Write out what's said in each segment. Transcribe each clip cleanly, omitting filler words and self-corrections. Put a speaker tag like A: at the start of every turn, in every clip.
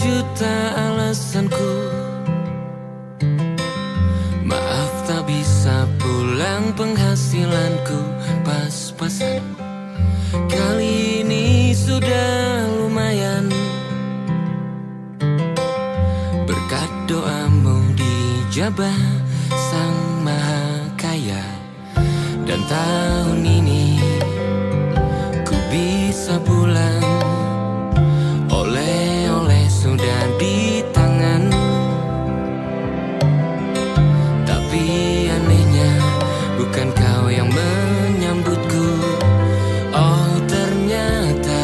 A: juta alasanku. Maaf tak bisa pulang, penghasilanku pas-pasan. Kali ini sudah lumayan, berkat doamu dijabah Sang Maha Kaya. Dan tahun ini ku bisa pulang, oleh-oleh sudah di tangan. Tapi anehnya bukan kau yang menyambutku. Oh ternyata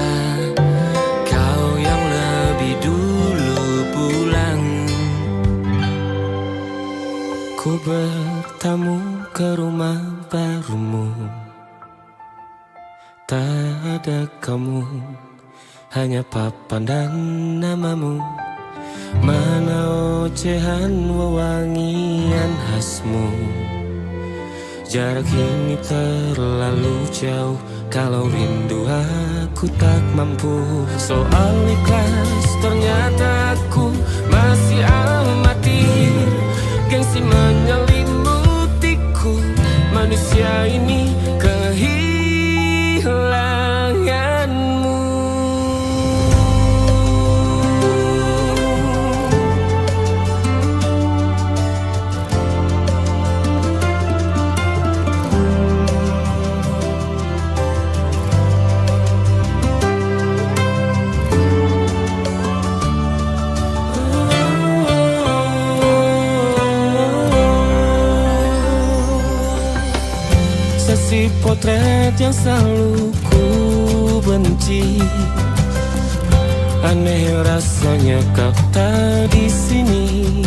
A: kau yang lebih dulu pulang. Ku bertamu ke rumah barumu, tak ada kamu, hanya papan dan namamu. Mana ocehan wewangian khasmu. Jarak ini terlalu jauh, kalau rindu aku tak mampu. Soal ikhlas ternyata aku masih amati. Gengsi menyelimutiku, manusia ini kehilanganmu. Sesi potret yang selalu ku benci. Aneh rasanya kau tak di sini.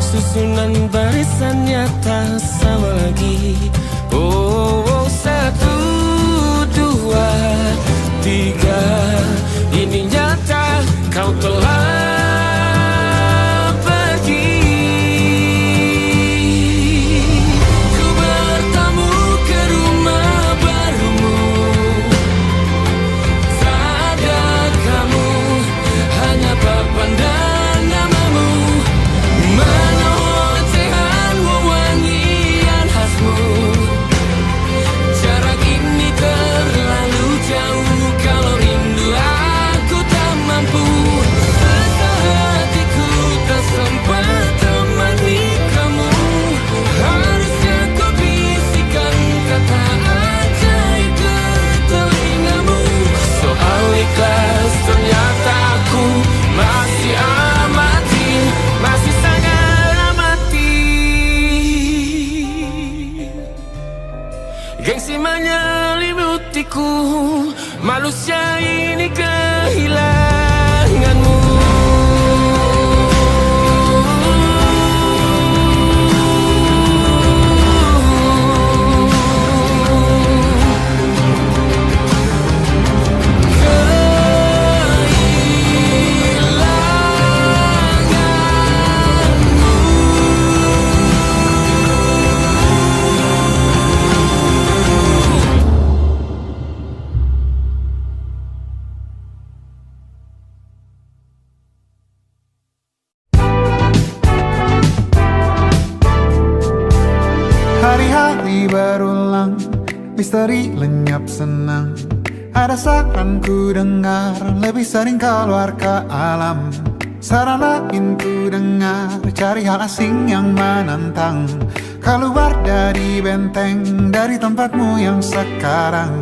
A: Susunan barisannya tak sama lagi. Oh, 1, 2, 3. Ini nyata kau telah gengsi menyelimutiku, manusia ini kehilanganmu.
B: Hari-hari berulang, misteri lenyap senang. Ada saran ku dengar, lebih sering keluar ke alam. Saran lain ku dengar, cari hal asing yang menantang. Keluar dari benteng, dari tempatmu yang sekarang.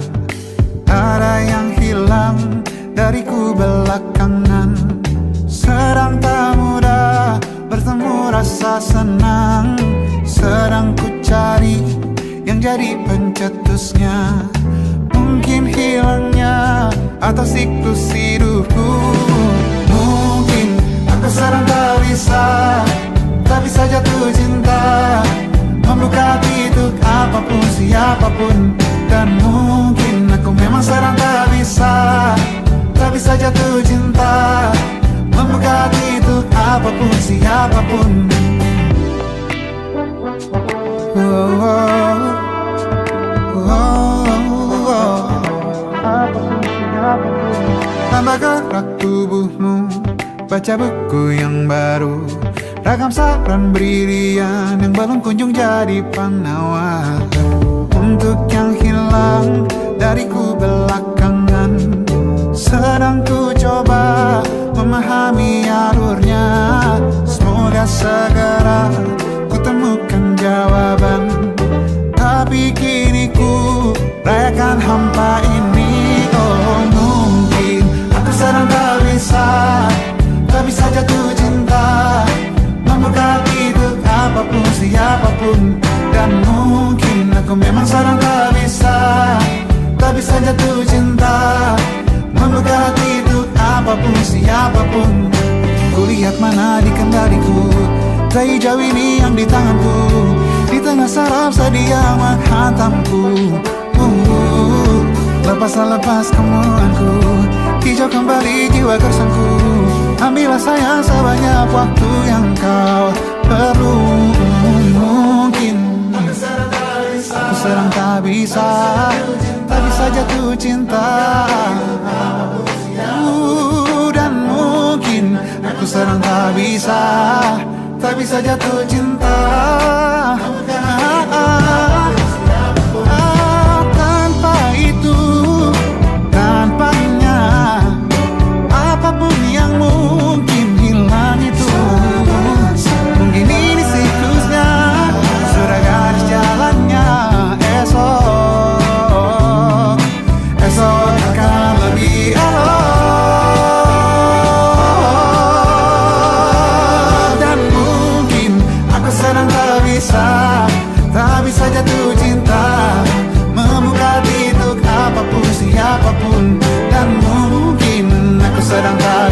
B: Ada yang hilang dariku belakangan. Sedang tak mudah bertemu rasa senang. Sedang ku cari yang jadi pencetusnya. Mungkin hilangnya atau siklus hidupku. Mungkin aku sedang tak bisa jatuh cinta, membuka pintu apapun siapapun. Dan mungkin aku memang sedang tak bisa jatuh cinta, membuka pintu apapun siapapun. tambah gerak tubuhmu, baca buku yang baru, ragam saran brilian yang belum kunjung jadi penawar. Untuk yang hilang dariku belakangan, sedang ku coba memahami alurnya. Semoga segera ku temukan jawaban, tapi kini ku rayakan hampa ini. Oh mungkin aku sedang tak bisa jatuh cinta, membuka pintu apapun siapapun. Dan mungkin aku memang sedang tak bisa jatuh cinta, membuka pintu apapun siapapun. Kulihat mana di kendaliku, teh hijau ini yang di tanganku, di tengah saraf sedih yang menghantamku. Lepas kemuanku, hijau kembali jiwa gersangku. Ambillah sayang sebanyak waktu yang kau perlu. Mungkin aku sedang tak bisa jatuh cinta, dan mungkin aku sedang tak bisa jatuh cinta. Tanpa itu, tanpanya, apapun yang mungkin hilang itu. Mungkin ini siklusnya, sudah garis jalannya. Esok akan lebih elok. Dan mungkin aku sedang tak bisa jatuh cinta, membuka pintu apapun siapapun. Dan mungkin aku sedang tak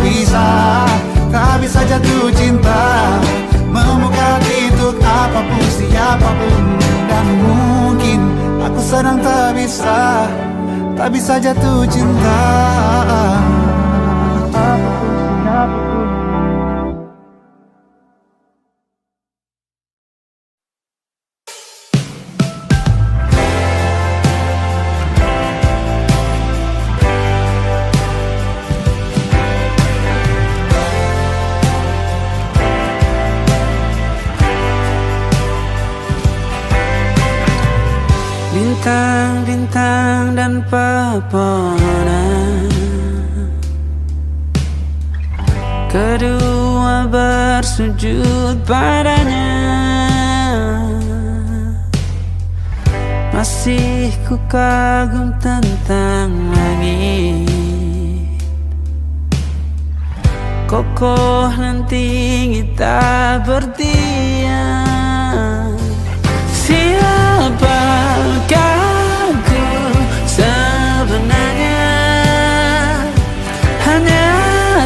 B: bisa jatuh cinta, membuka pintu apapun siapapun. Dan mungkin aku sedang tak bisa jatuh cinta.
C: Bintang-bintang dan pepohonan, kedua bersujud padanya. Masih ku kagum tentang langit, kokoh dan tinggi tak berdiam. Siapakah aku sebenarnya? Hanya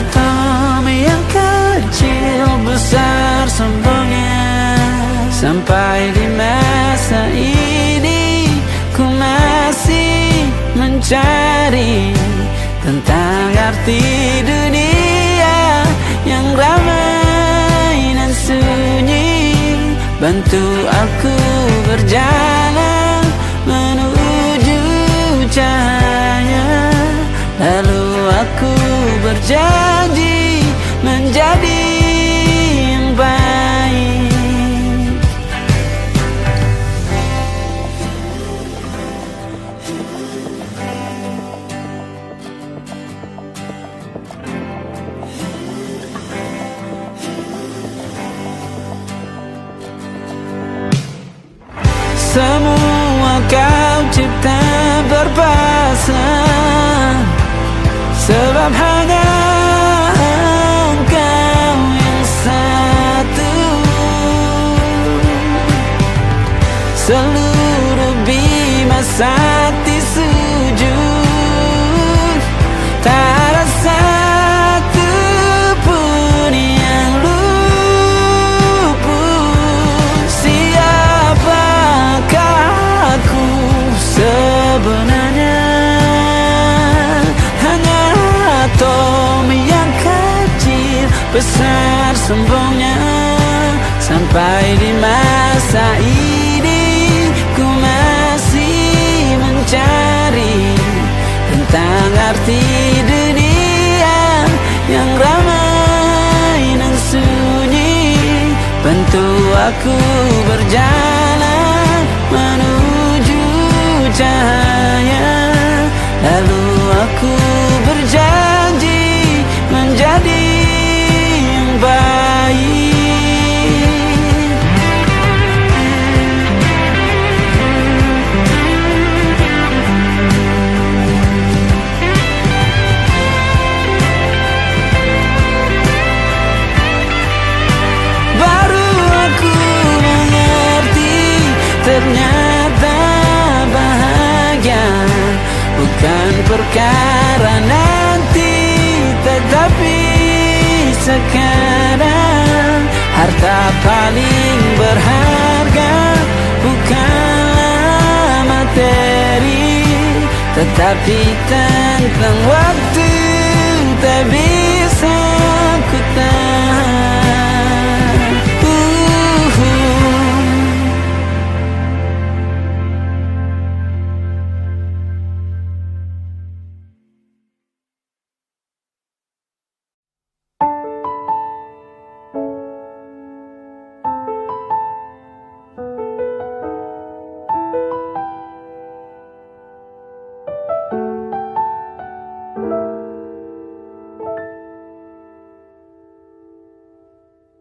C: atom yang kecil besar sombongnya. Sampai di masa ini ku masih mencari tentang arti dunia yang ramai dan sunyi. Bantu aku berjalan menuju cahaya, lalu aku berjanji menjadi yang baik. Semua kau cipta berpasang, sebab hanya engkau yang satu. Seluruh bima sakti sujud, tak ada satu pun yang luput. Siapakah aku sebenarnya? Hanya atom yang kecil besar sombongnya. Sampai di masa ini ku masih mencari tentang arti dunia aku berjalan menuju cahaya. Lalu aku berjanji menjadi yang baik. Baru aku mengerti, ternyata bahagia bukan perkara nanti, tetapi sekarang. Harta paling berharga bukanlah materi, tetapi tentang waktu tak bisa ku tahan.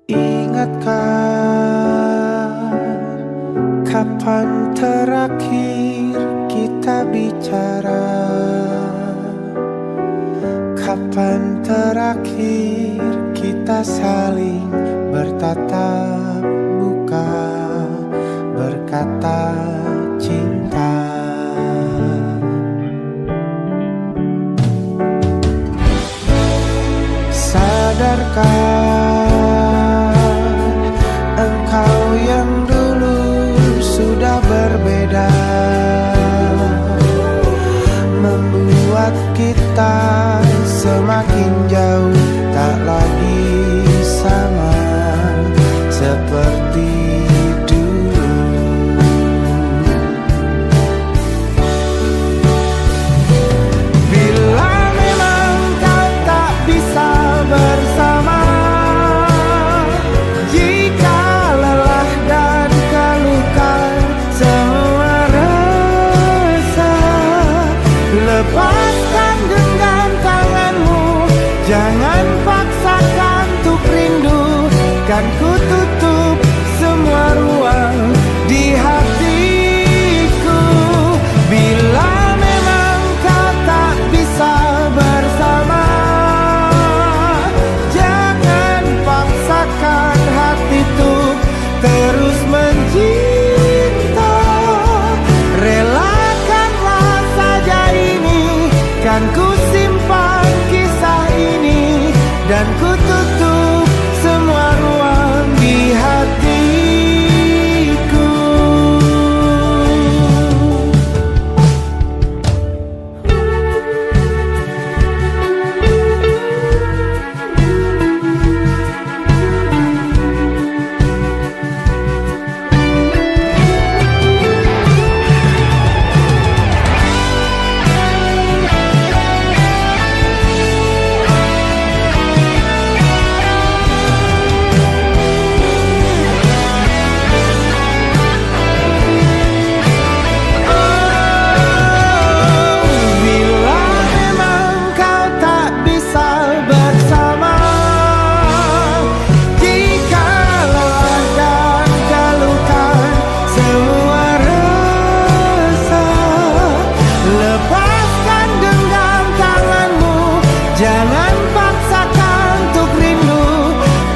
D: Ingatkah kapan terakhir kita bicara? Kapan terakhir kita saling bertatap muka, berkata cinta? Sadarkah engkau yang dulu sudah berbeda, membuat kita semakin jauh, tak lagi sama seperti dulu. Bila memang kau tak bisa bersama, jika lelah dan keluhkan semua rasa, lepaskan genggam tanganmu, jangan paksakan untuk rindu. Kan ku tutup semua ruang di hatiku. Bila memang kau tak bisa bersama, jangan paksakan hati tuh terus mencinta. Relakanlah saja ini, kan ku simpan kisah ini, dan ku tutup semua ruang di hatiku.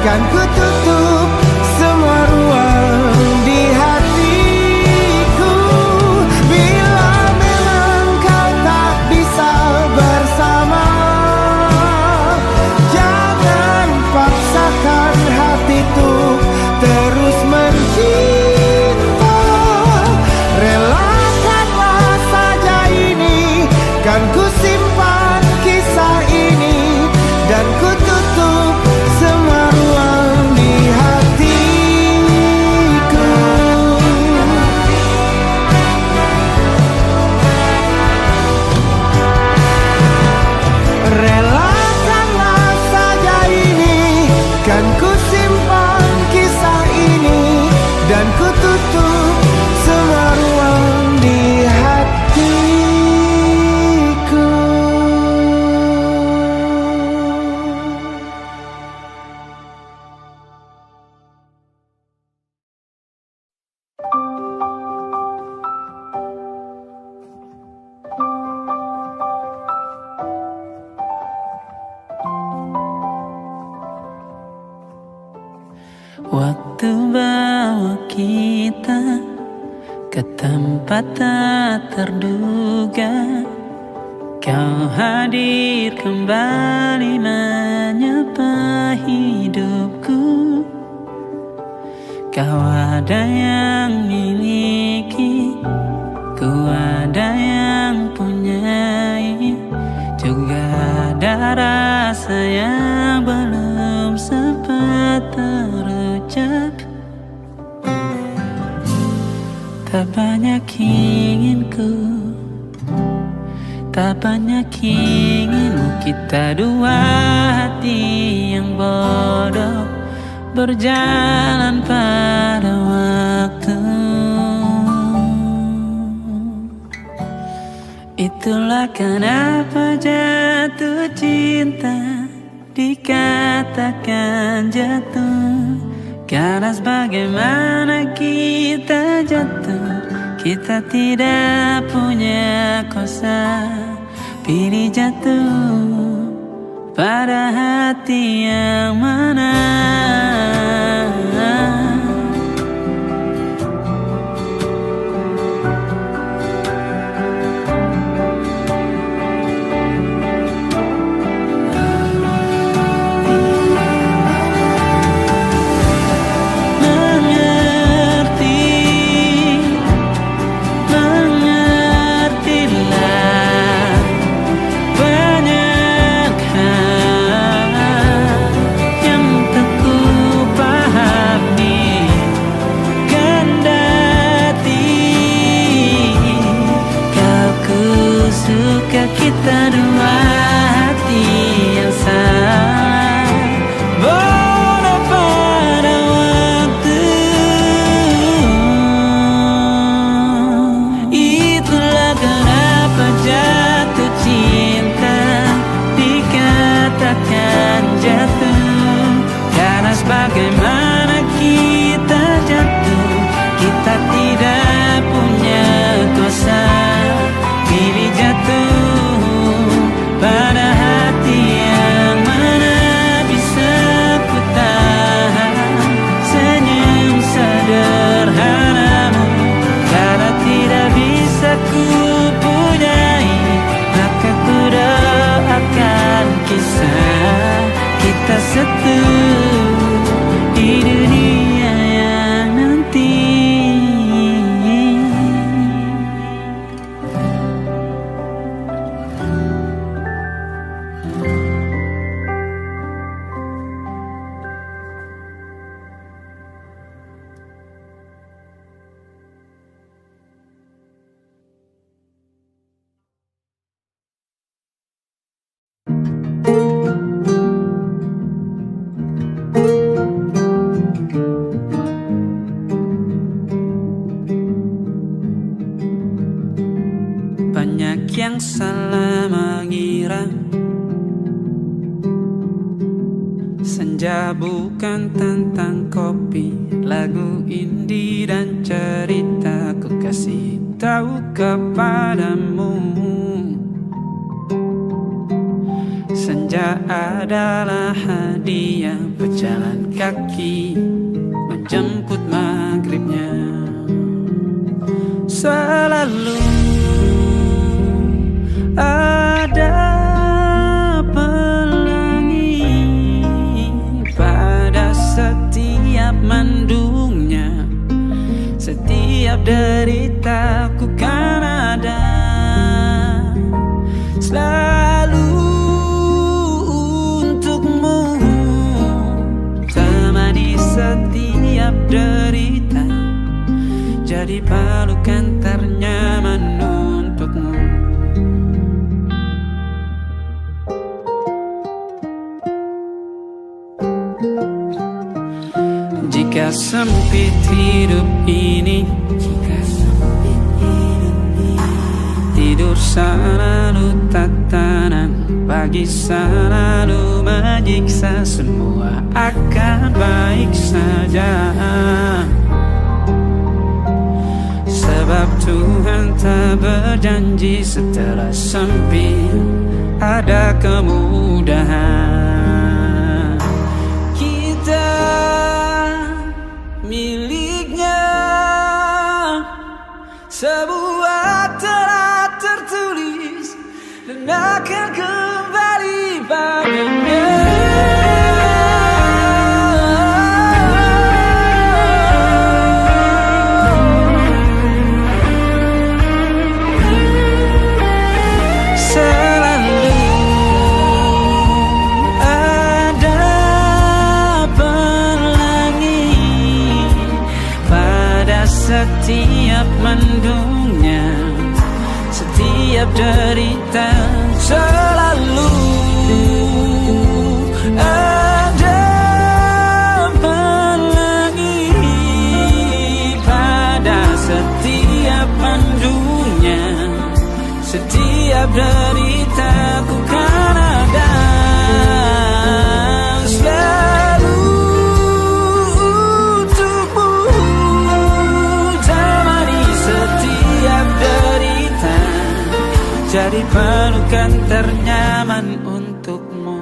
D: Kan ku tutup semua ruang di hatiku. Bila memang kau tak bisa bersama, jangan paksakan hatiku terus mencinta. Relakanlah saja ini, kan ku simpan kisah ini, dan ku tutup semua ruang di
C: Waktu bawa kita ke tempat tak terduga. Kau hadir kembali menyapa hidupku. Kau ada yang miliki, ku ada yang punyai. Juga ada rasa yang belum sempat terucap. Tak banyak inginku, tak banyak inginmu. Kita dua hati yang bodoh berjalan pada waktu. Itulah kenapa jatuh cinta dikatakan jatuh. Karena sebagaimana kita jatuh, kita tidak punya kuasa. Pilih jatuh pada hati yang mana. Kita dua hati yang sama, bodoh pada waktu. Itulah kenapa jatuh cinta dikatakan jatuh. Karena sebagaimana kita jatuh, kita tidak punya kuasa. Pilih jatuh pada hati yang mana. Bisa ku tahan senyum sederhanamu. Karena tidak bisa ku punyai, maka ku doakan kisah kita satu di dunia yang nanti. Banyak yang salah mengira senja bukan tentang kopi, lagu indie dan cerita. Ku kasih tahu kepadamu, senja adalah hadiah berjalan kaki menjemput maghribnya. Selalu ada pelangi pada setiap mendungnya. Setiap deritaku kan ada selalu untukmu. Temani setiap derita, jadi pelukan ternyaman untukmu. Jika sempit hidup ini, tidur selalu tatanan, pagi selalu menyiksa, semua akan baik saja. Sebab Tuhan tak berjanji setelah sempit ada kemudahan. Kita pelukan ternyaman untukmu.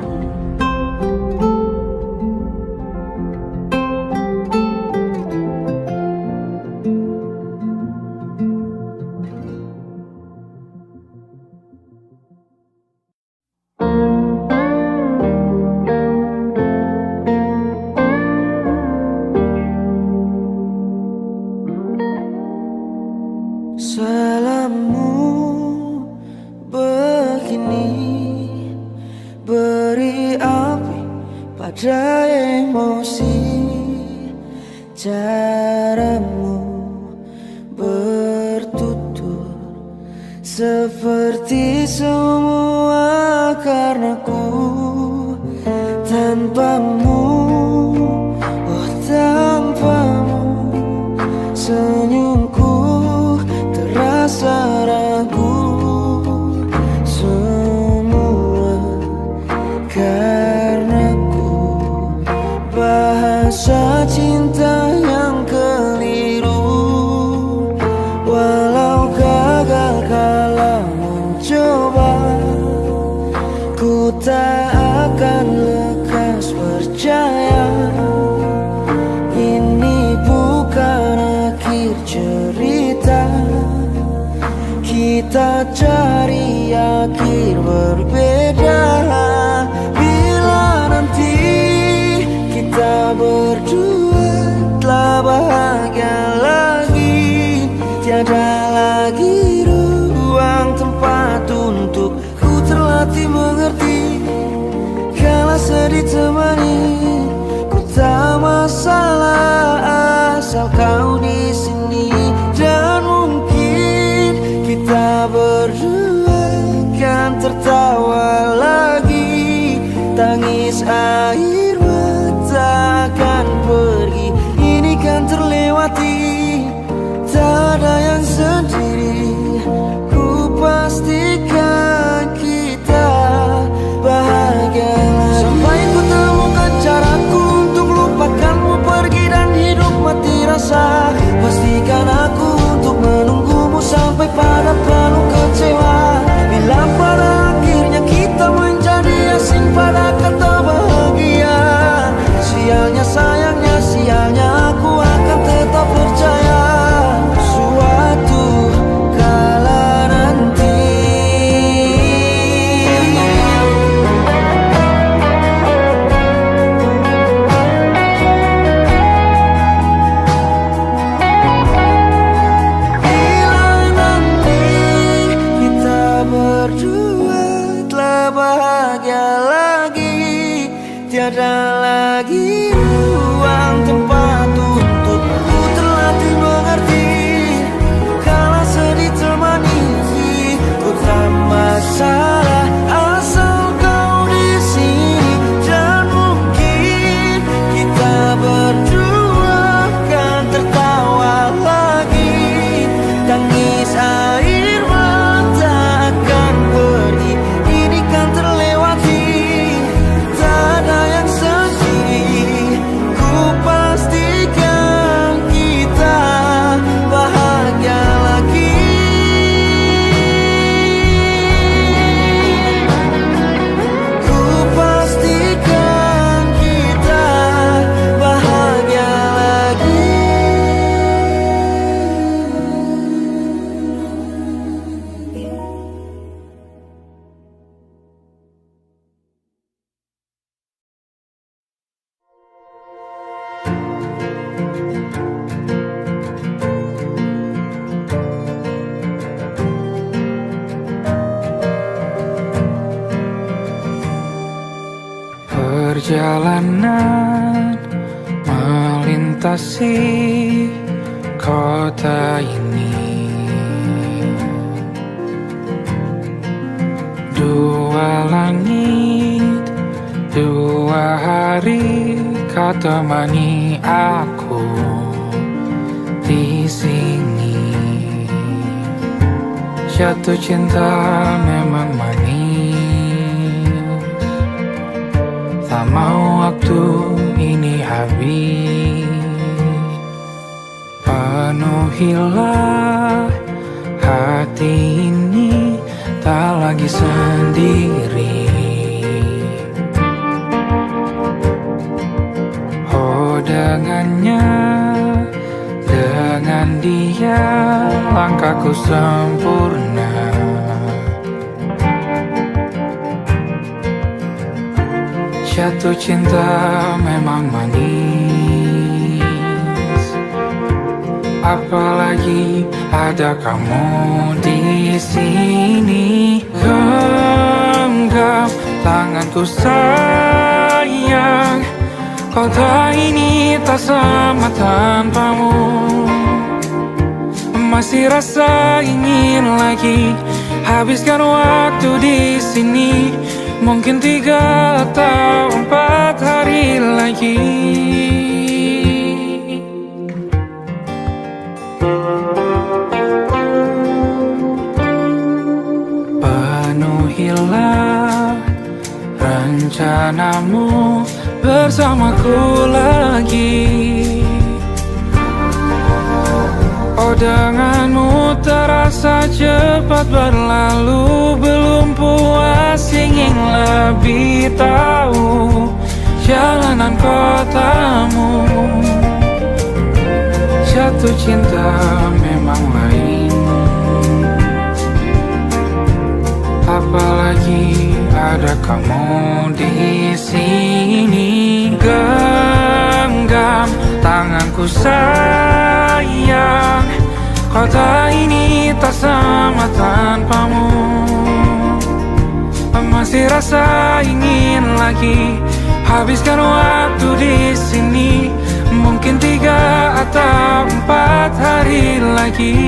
D: Salammu begini, beri api pada emosi. Caramu bertutur seperti semua karenaku. Tanpamu, oh tanpamu, senyumku terasa ragu. Semua karenaku, bahasa cinta yang keliru. Walau gagal kalau mencoba, ku tak akan lekas percaya. Ini bukan akhir cerita, kita cari akhir berbeda. Bila nanti kita berdua telah bahagia lagi, tiada lagi ruang tempat untuk ku terlatih mengerti. Kala sedih temani, ku tak masalah asal kau di sini. Dan mungkin kita berdua kan tertawa lagi, tangis air mata akan pergi. Ini kan terlewati, tak ada yang sendiri. Ku pastikan kita bahagia lagi. Sampai ku temukan caraku untuk lupakanmu pergi dan hidup mati rasa. Pastikan aku untuk menunggumu sampai pada penuh kecewa. Bila pada akhirnya kita menjadi asing pada kata bahagia, sialnya sayangnya sialnya aku akan tetap percaya suatu kala nanti. Bila nanti kita berdua telah bahagia lagi, tiada lagi ruang tempat untuk ku terlatih mengerti. Kala sedih temani, ku tak masalah asal kau di sini. Dan mungkin kita berdua kan tertawa lagi, tangis air mata akan pergi. Ini kan terlewati, tak ada yang sedih. Ku pastikan kita bahagia lagi. Ku pastikan kita bahagia lagi.
C: Perjalanan melintasi kota ini, dua langit, dua hari kau temani aku di sini. Jatuh cinta memang manis, tak mau waktu ini habis. Penuhilah hati ini tak lagi sendiri. Oh dengannya, dengan dia langkahku sempurna. Jatuh cinta memang manis, apalagi ada kamu di sini. Genggam tanganku sayang, kota ini tak sama tanpamu. Masih rasa ingin lagi habiskan waktu di sini. Mungkin 3 atau 4 hari lagi. Penuhilah rencanamu bersamaku lagi. Oh denganmu terasa cepat berlalu. Belum puas ingin lebih tahu jalanan kotamu. Jatuh cinta memang lain, apalagi ada kamu di sini. Genggam tanganku sayang, kota ini tak sama tanpamu. Masih rasa ingin lagi habiskan waktu di sini. Mungkin 3 atau 4 hari lagi.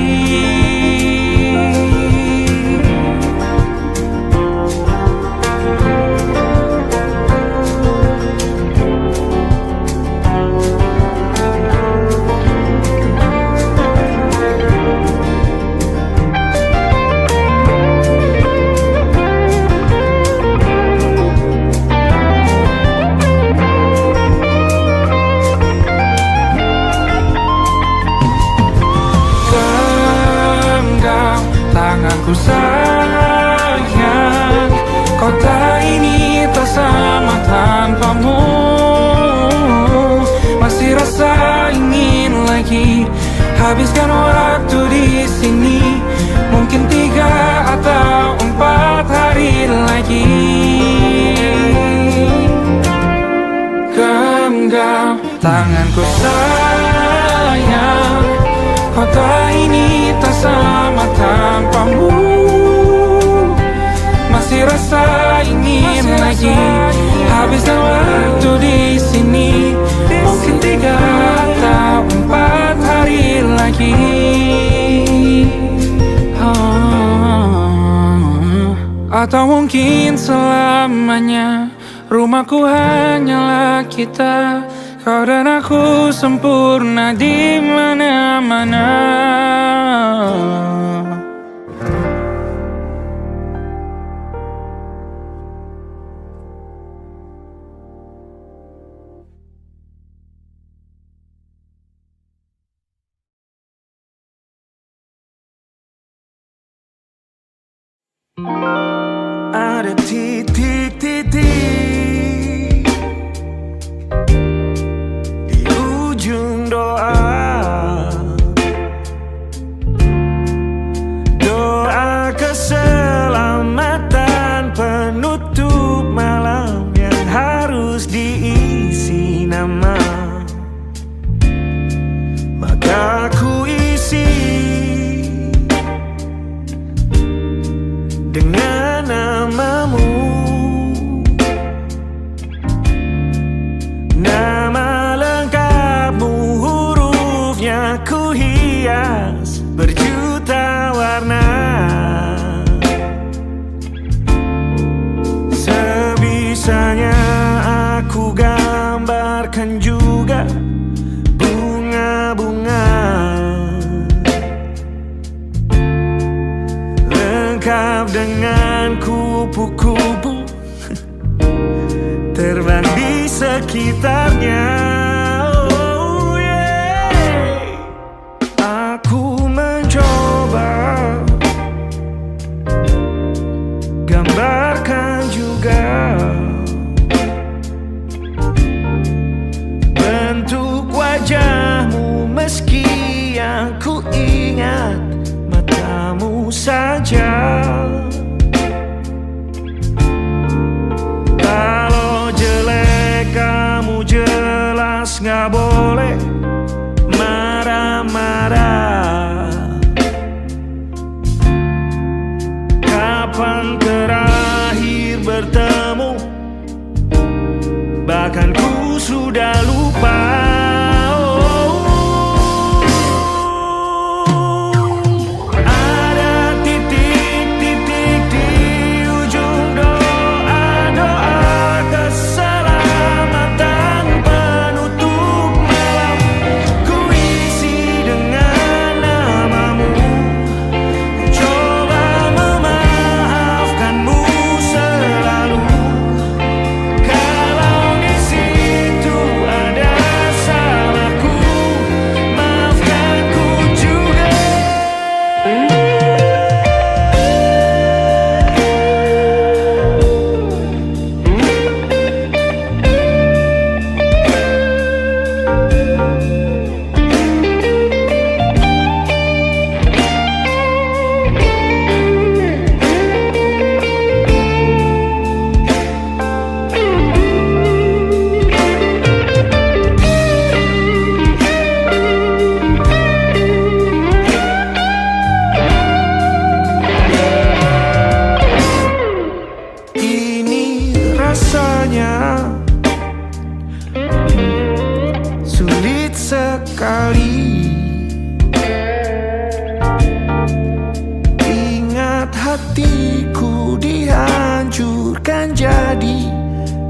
C: Tanganku sayang, kota ini tak sama tanpamu. Masih rasa ingin lagi habiskan waktu di sini. Mungkin 3 atau 4 hari lagi. Genggam tanganku sayang, kota ini tak sama tanpamu. Masih rasa ingin lagi habiskan waktu di sini. Mungkin 3 atau 4 hari lagi. Atau mungkin selamanya. Rumahku hanyalah kita, kau dan aku sempurna di mana-mana.
D: Ada titik-titik di ujung doa, doa keselamatan penutup malam yang harus diisi nama. Maka ku isi dengan namamu, nama lengkapmu, hurufnya ku hias berjuta warna. Sebisanya aku gambarkan juga bunga-bunga lengkap dengan kupu-kupu terbang di sekitarnya. Oh yeah. Aku mencoba ada. Kapan terakhir bertemu? Bahkan ku sudah lupa. Rasanya sulit sekali. Ingat hatiku dihancurkan jadi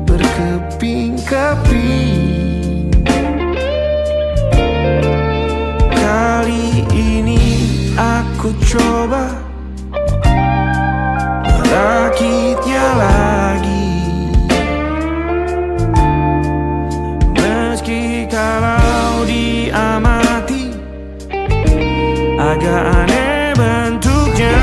D: berkeping-keping. Kali ini aku coba merakitnya lagi. Meski kalau diamati agak aneh bentuknya.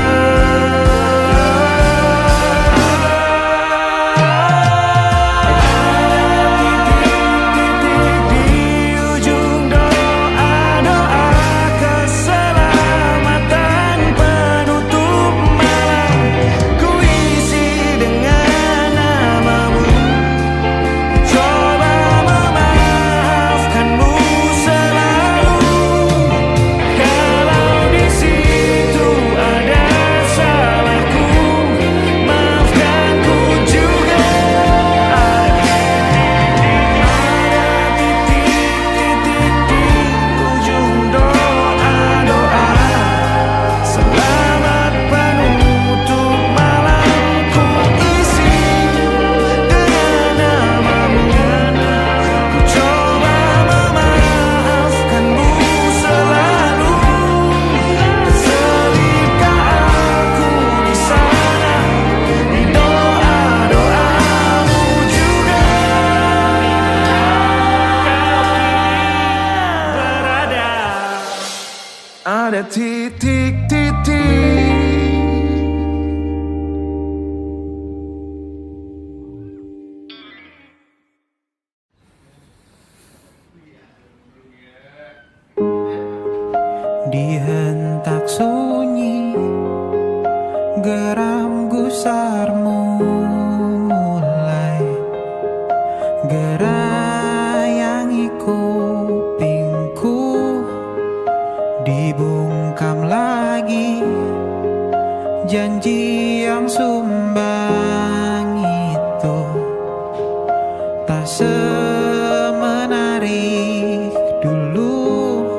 D: Ada titik-titik.
E: Di hentak sunyi, geram gusarmu mulai gerayangi kupingku. Dibungkam lagi janji yang sumbang itu, tak semenarik dulu.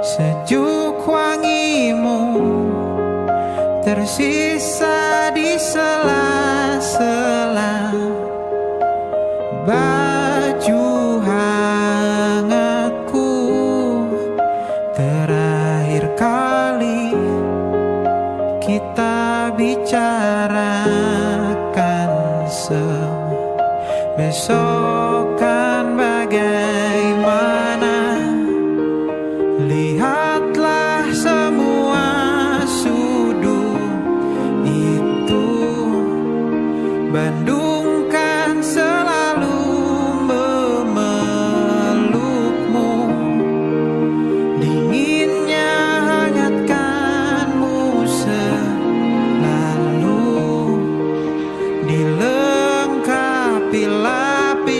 E: Sejuk wangimu tersisa di sela-sela baju hangatku. Terakhir kali kita bicarakan besokan bagaimana. Lihatlah semua sudut itu. Bandung kan selalu memelukmu. Dinginnya hangatkanmu selalu. Dilengkapi lapis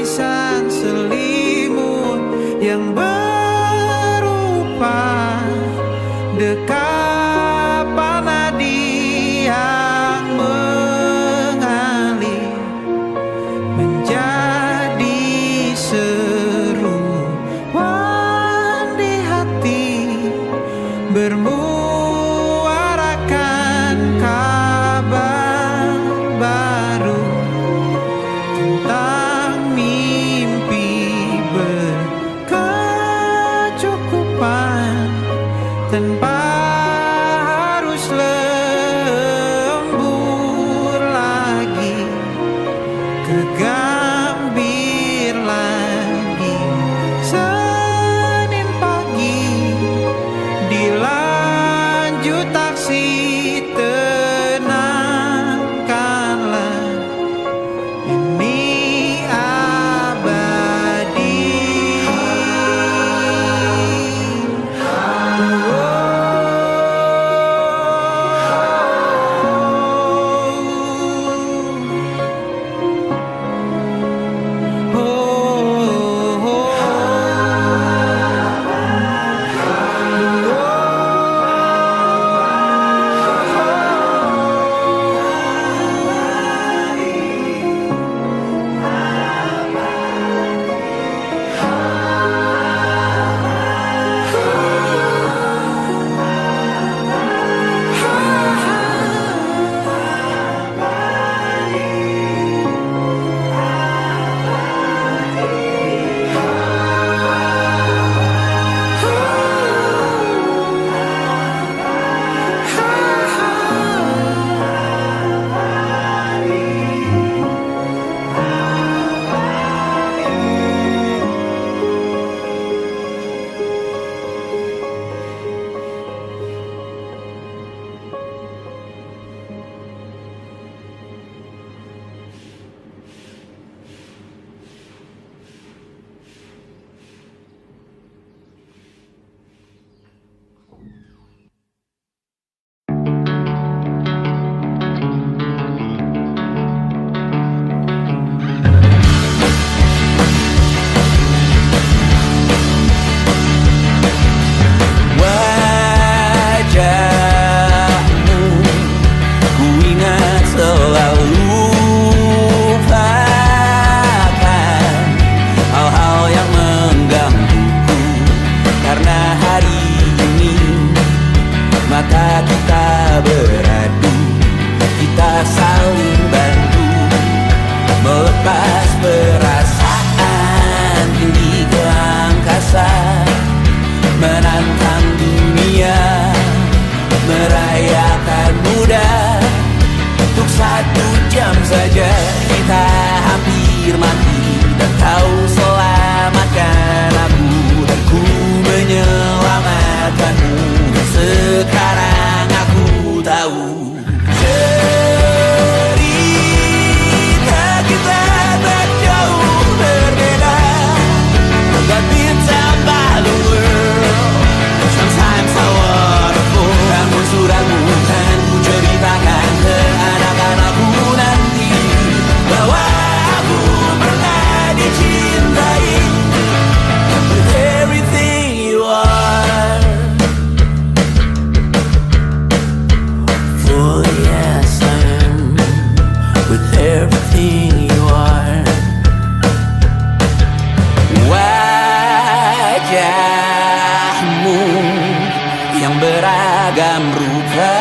A: beragam rupa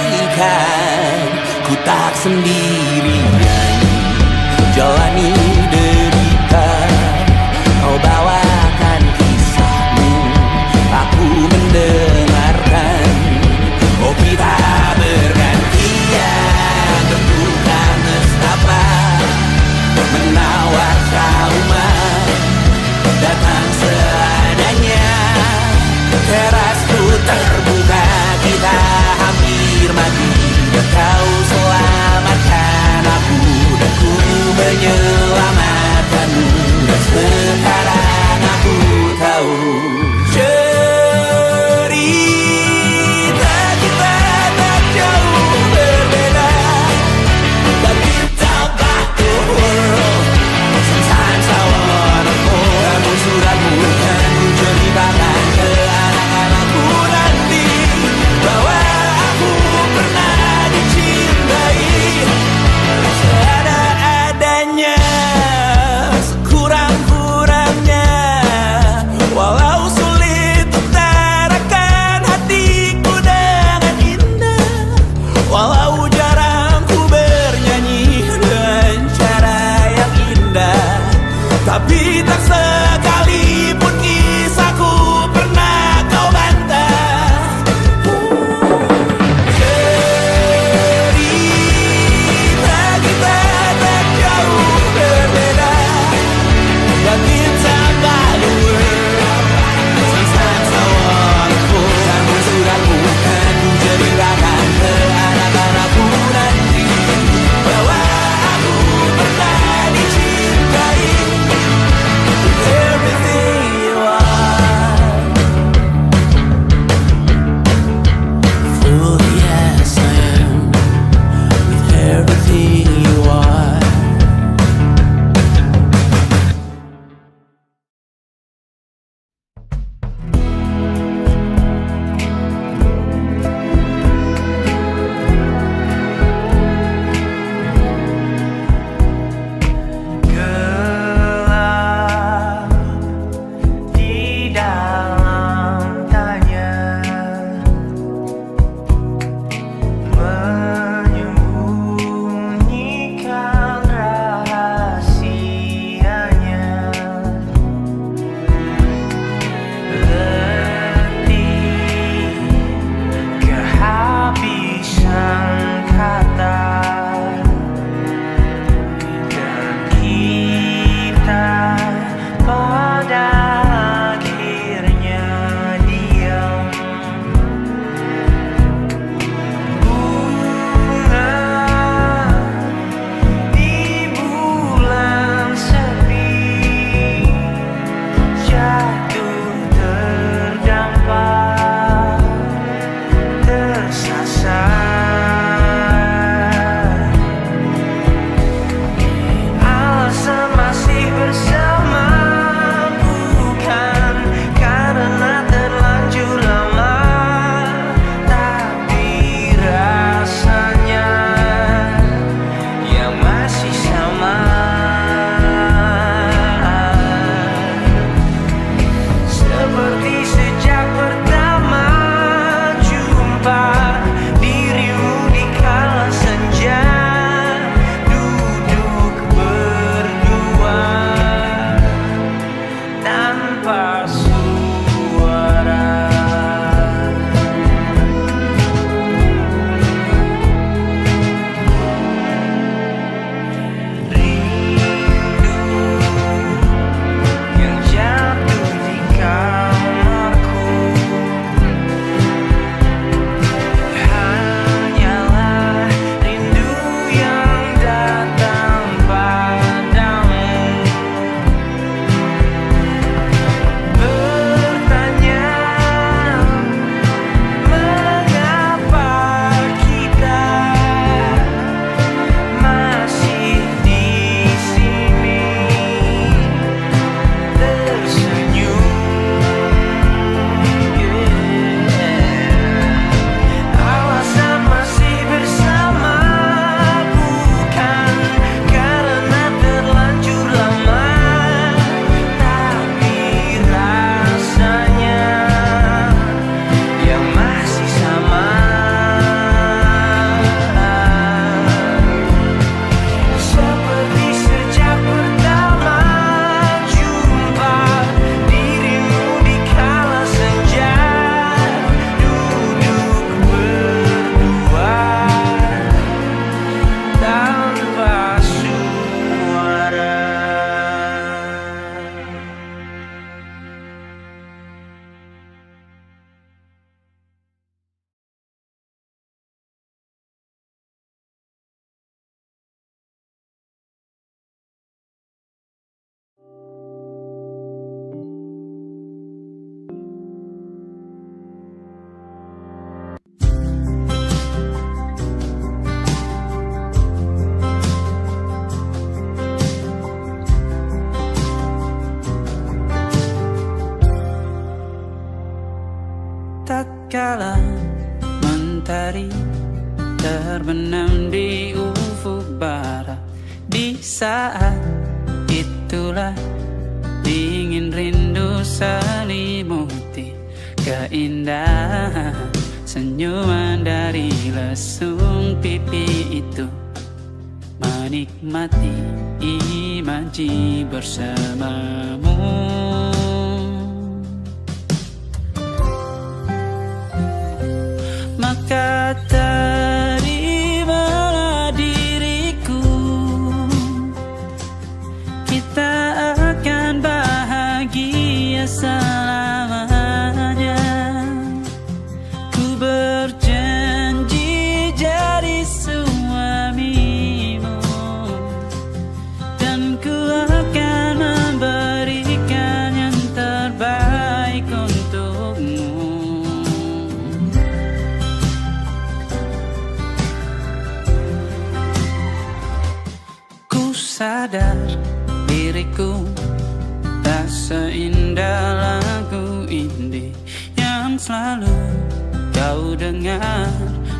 A: pastikan ku tak sendirian jalani derita. Kau bawakan kisahmu, aku mendengarkan. Oh kita bergantian, tentukan nestapa menawar trauma datang seadanya. Terasku terbuka, kita hampir mati, kau selamatkan.
E: kala mentari terbenam di ufuk barat. Di saat itulah dingin rindu selimuti keindahan senyuman dari lesung pipi itu. Menikmati imaji bersamamu. Maka terimalah diriku, kita akan bahagia selamanya. Ku berjanji jadi suamimu, dan ku akan memberikan yang terbaik untukmu. Ku sadar diriku tak seindah lagu indie yang selalu kau dengar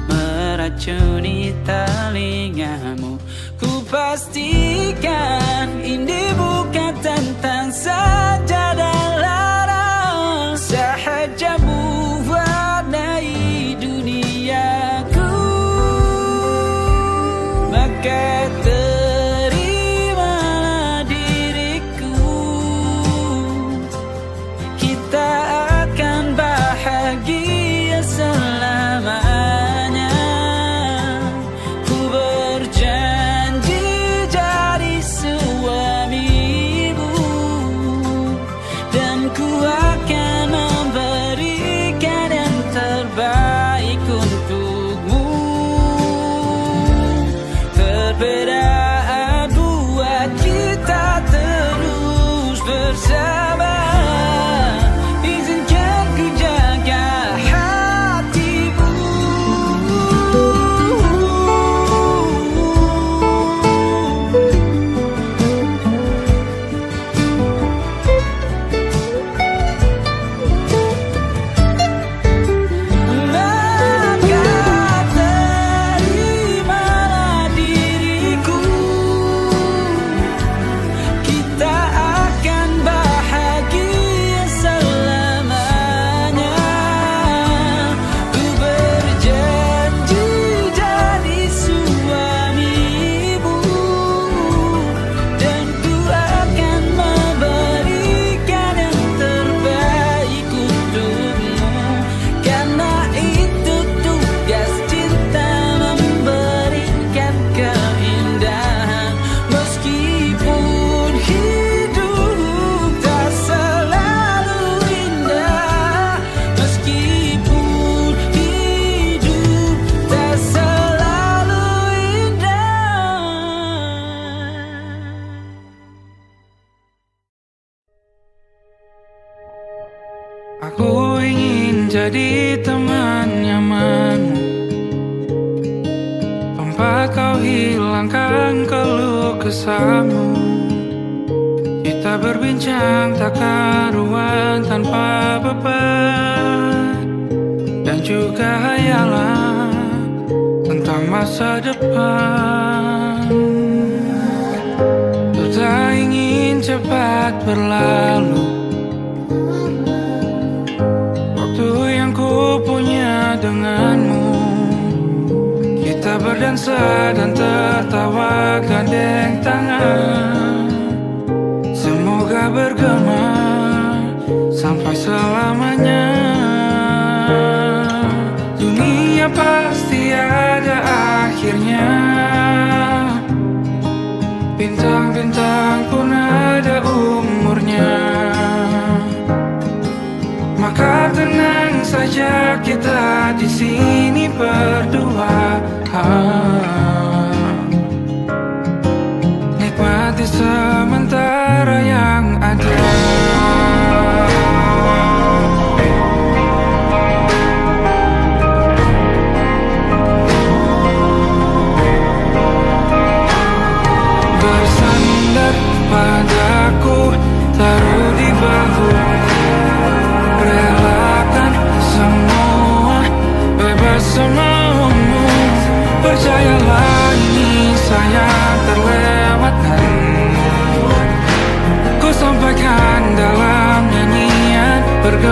E: meracuni telingamu. Ku pastikan indie bukan tentang sajadah lara, sahaja mewarnai duniaku. Maka terimalah diriku, kita akan bahagia selamanya. Ku berjanji jadi suamimu, dan ku akan memberikan yang terbaik untukmu. Perbedaan buat kita terus bersama. Izinkan ku jaga hatimu. Maka terimalah diriku, kita akan bahagia selamanya. Ku berjanji jadi suamimu, dan ku akan memberikan yang terbaik untukmu. Karena itu tugas cinta, memberikan keindahan. Meskipun hidup tak selalu indah, meskipun hidup tak selalu indah.
C: Aku ingin jadi teman nyamanmu, tempat kau hilangkan keluh kesahmu. Kita berbincang tak karuan tanpa beban, dan juga hayalan tentang masa depan. Ku tak ingin cepat berlalu waktu yang ku punya denganmu. Kita berdansa dan tertawa gandeng tangan. Semoga bergema sampai selamanya. Dunia pasti ada akhirnya, bintang-bintang pun ada umurnya. Maka tenang saja, kita di sini berdua. Nikmati sementara yang ada. Bersandar padaku, taruh di bahu, relakan semua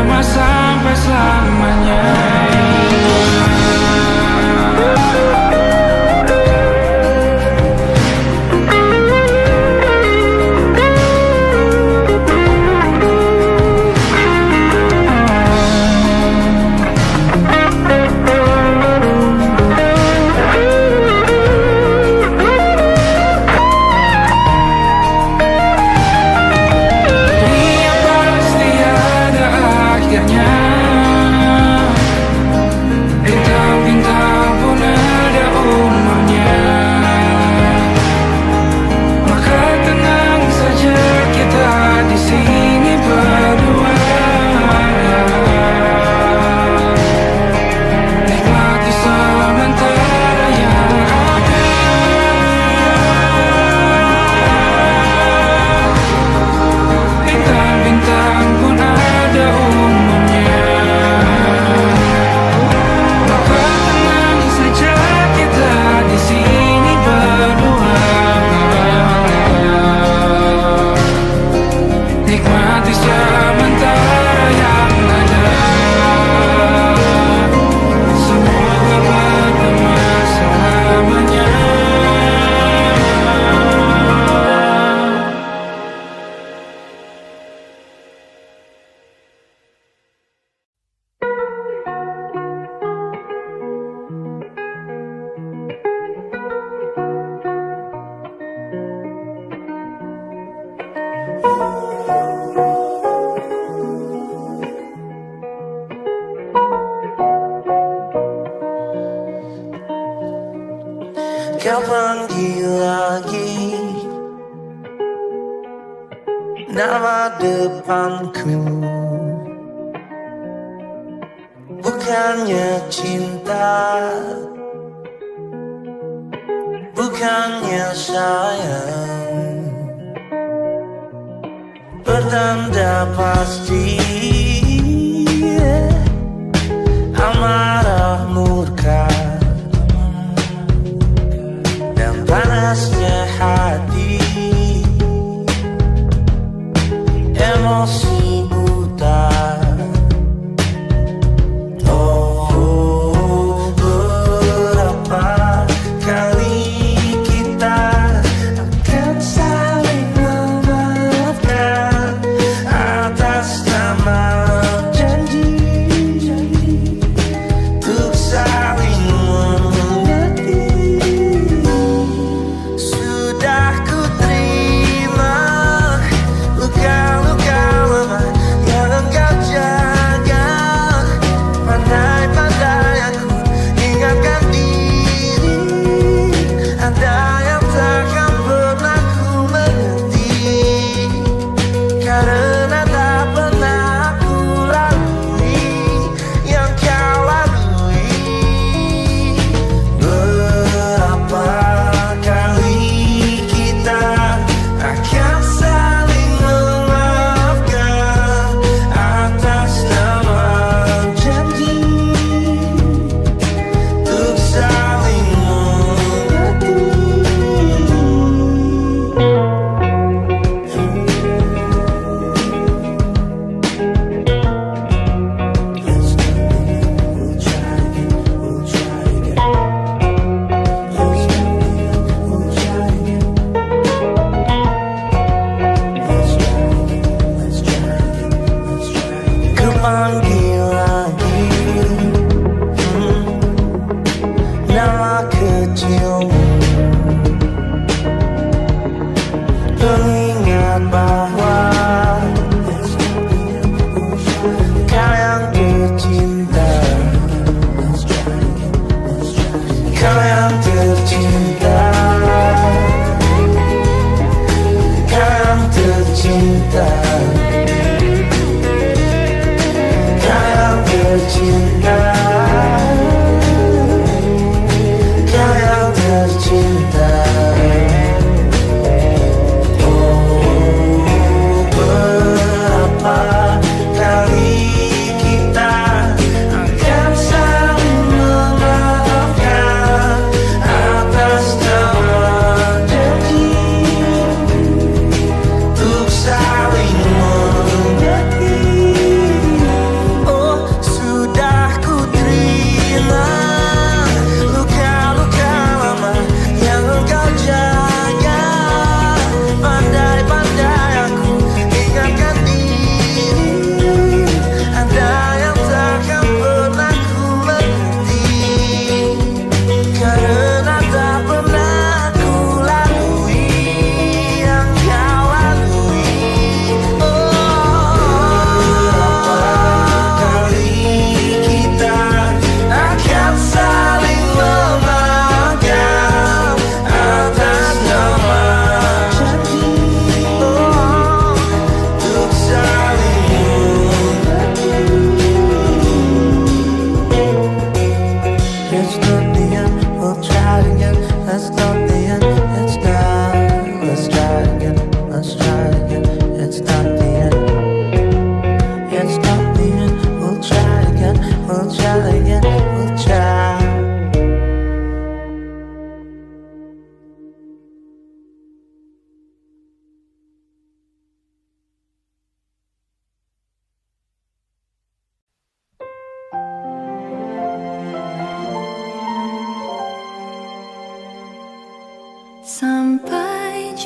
C: bersama sampai selamanya.
F: Kau panggil lagi nama depanku, bukannya cinta, bukannya sayang, pertanda pasti amarah murka dan panasnya hati, emosi buta. Oh, berapa kali kita akan saling memaafkan atas nama janji untuk saling mengerti. Sudah ku terima luka-luka lama yang engkau jaga. Pandai-pandai aku ingatkan diri, ada yang takkan pernah ku mengerti, karena tak pernah aku lalui yang kau lalui. Berapa kali kita akan saling memaafkan atas nama janji untuk saling mengerti. Ku panggil lagi nama kecilmu, pengingat bahwa kau yang tercinta, kau yang tercinta, kau yang tercinta, kau yang tercinta, kau yang tercinta. Oh, berapa kali kita akan saling memaafkan atas nama janji untuk saling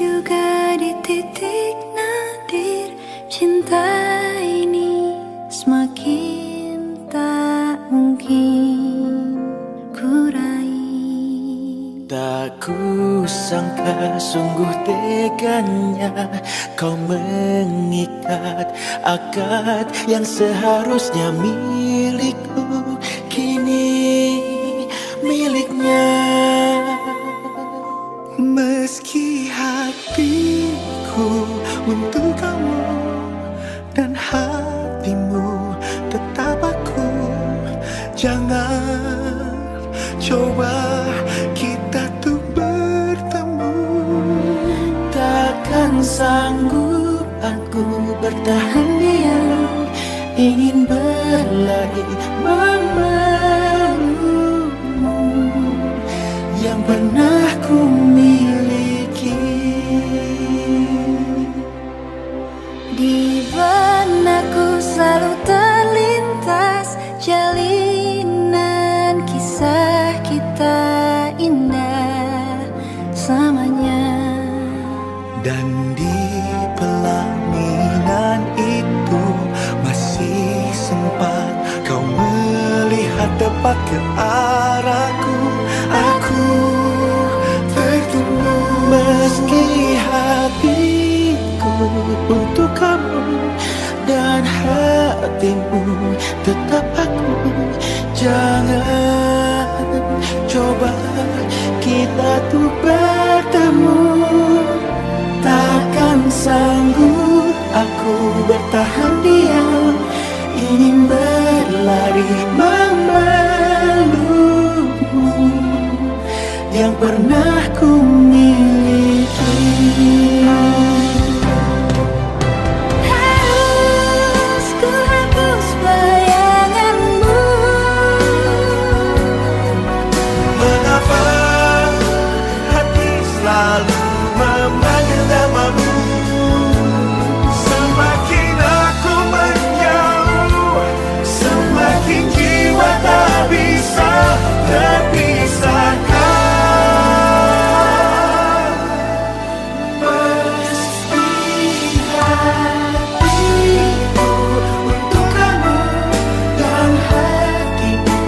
G: juga di titik nadir cinta ini semakin tak mungkin ku raih.
F: Tak kusangka sungguh teganya kau mengikat akad yang seharusnya milikku, kini miliknya.
B: Meski hatiku untuk kamu dan hatimu tetap aku, jangan coba kita tuh bertemu.
F: Takkan sanggup aku bertahan diam, ingin berlari memelukmu yang pernah ku miliki.
G: Di benakku selalu terlintas jalinan kisah kita indah selamanya.
B: Dan di pelaminan itu masih sempat kau melihat tepat ke arahku. Aku tertunggu.
F: Meski hatiku untuk kamu dan hatimu tetap aku, jangan coba kita tuh bertemu. Takkan sanggup aku bertahan diam, ingin berlari memelukmu yang pernah ku miliki.
G: Harus ku hapus bayanganmu.
B: Mengapa hati selalu memanggil namamu? Semakin aku menjauh, semakin jiwa tak bisa terpisahkan. Meski hatiku untuk kamu dan hatimu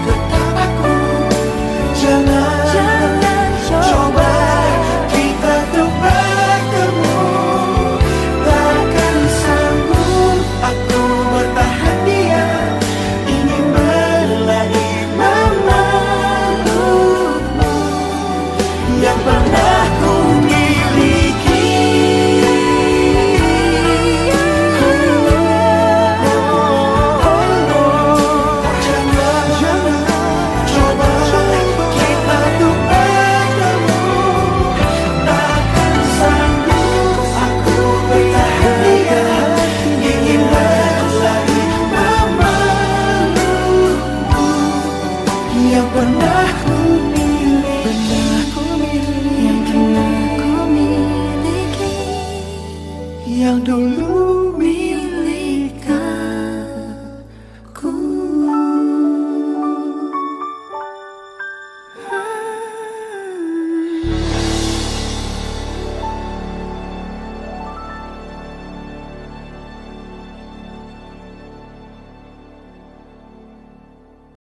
B: tetap aku, jangan coba kita tuh bertemu. Takkan sanggup aku bertahan diam, ingin berlari memelukmu yang pernah ku miliki. Jangan coba kita tuh bertemu. Takkan sanggup aku bertahan diam, ingin berlari memelukmu yang pernah ku miliki.
G: Yang pernah ku miliki.
B: Yang dulu